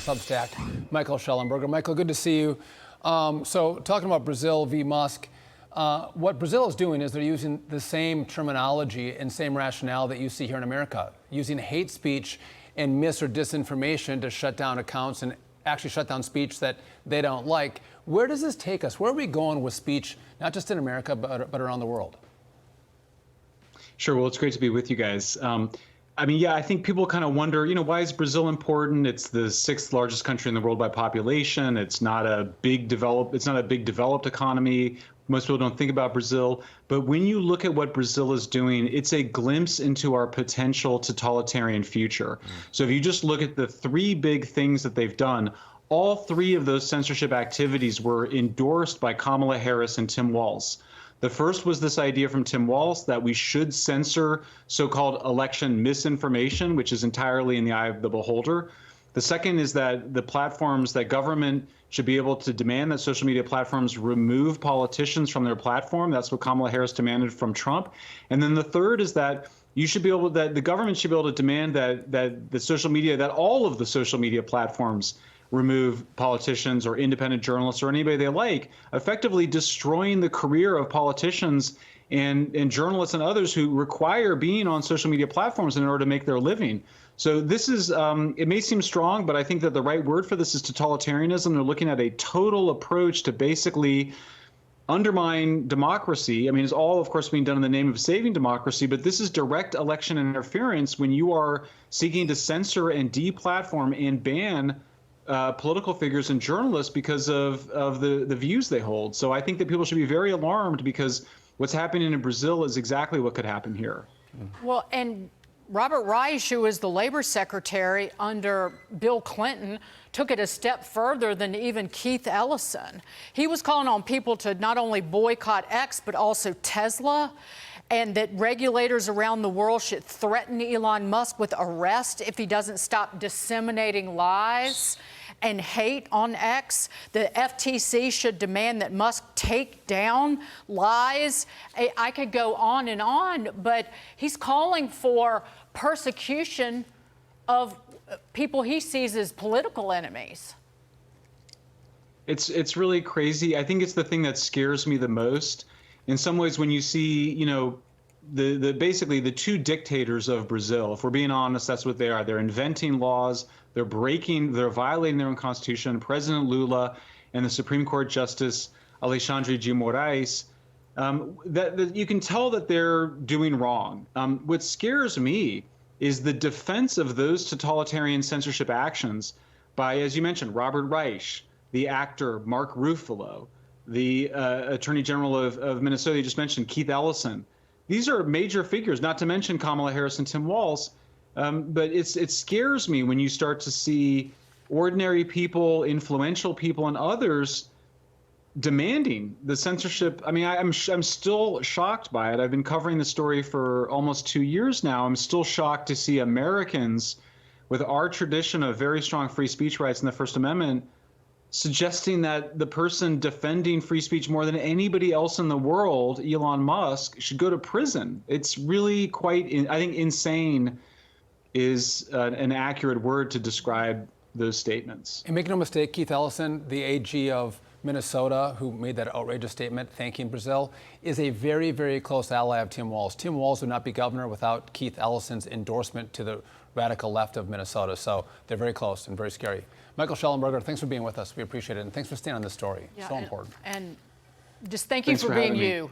Substack, Michael Shellenberger. Michael, good to see you. So talking about Brazil v. Musk, what Brazil is doing is they're using the same terminology and same rationale that you see here in America, using hate speech and mis or disinformation to shut down accounts and actually shut down speech that they don't like. Where does this take us? Where are we going with speech, not just in America, but around the world? Sure. Well, it's great to be with you guys. I think people kind of wonder, why is Brazil important? It's the sixth largest country in the world by population. It's not a big developed economy. Most people don't think about Brazil. But when you look at what Brazil is doing, it's a glimpse into our potential totalitarian future. So if you just look at the three big things that they've done, all three of those censorship activities were endorsed by Kamala Harris and Tim Walz. The first was this idea from Tim Walz that we should censor so-called election misinformation, which is entirely in the eye of the beholder. The second is that the platforms, that government should be able to demand that social media platforms remove politicians from their platform. That's what Kamala Harris demanded from Trump. And then the third is that the government should be able to demand that all of the social media platforms remove politicians or independent journalists or anybody they like, effectively destroying the career of politicians and journalists and others who require being on social media platforms in order to make their living. So this is, it may seem strong, but I think that the right word for this is totalitarianism. They're looking at a total approach to basically undermine democracy. I mean, it's all, of course, being done in the name of saving democracy, but this is direct election interference when you are seeking to censor and deplatform and ban political figures and journalists because of the views they hold. So I think that people should be very alarmed because what's happening in Brazil is exactly what could happen here. Well, and Robert Reich, who was the labor secretary under Bill Clinton, took it a step further than even Keith Ellison. He was calling on people to not only boycott X, but also Tesla, and that regulators around the world should threaten Elon Musk with arrest if he doesn't stop disseminating lies and hate on X. The FTC should demand that Musk take down lies. I could go on, but he's calling for persecution of people he sees as political enemies. It's really crazy. I think it's the thing that scares me the most. In some ways, when you see, basically the two dictators of Brazil, if we're being honest, that's what they are. They're inventing laws. They're violating their own constitution. President Lula and the Supreme Court Justice Alexandre de Moraes, that you can tell that they're doing wrong. What scares me is the defense of those totalitarian censorship actions by, as you mentioned, Robert Reich, the actor Mark Ruffalo, the Attorney General of Minnesota you just mentioned, Keith Ellison. These are major figures, not to mention Kamala Harris and Tim Walz. But it scares me when you start to see ordinary people, influential people, and others demanding the censorship. I mean, I'm still shocked by it. I've been covering the story for almost 2 years now. I'm still shocked to see Americans with our tradition of very strong free speech rights in the First Amendment suggesting that the person defending free speech more than anybody else in the world, Elon Musk, should go to prison. It's really quite, I think, insane is an accurate word to describe those statements. And make no mistake, Keith Ellison, the AG of Minnesota, who made that outrageous statement thanking Brazil, is a very, very close ally of Tim Walz. Tim Walz would not be governor without Keith Ellison's endorsement to the radical left of Minnesota. So they're very close and very scary. Michael Shellenberger, thanks for being with us. We appreciate it. And thanks for staying on this story. Yeah, so important. And just thank you for being you.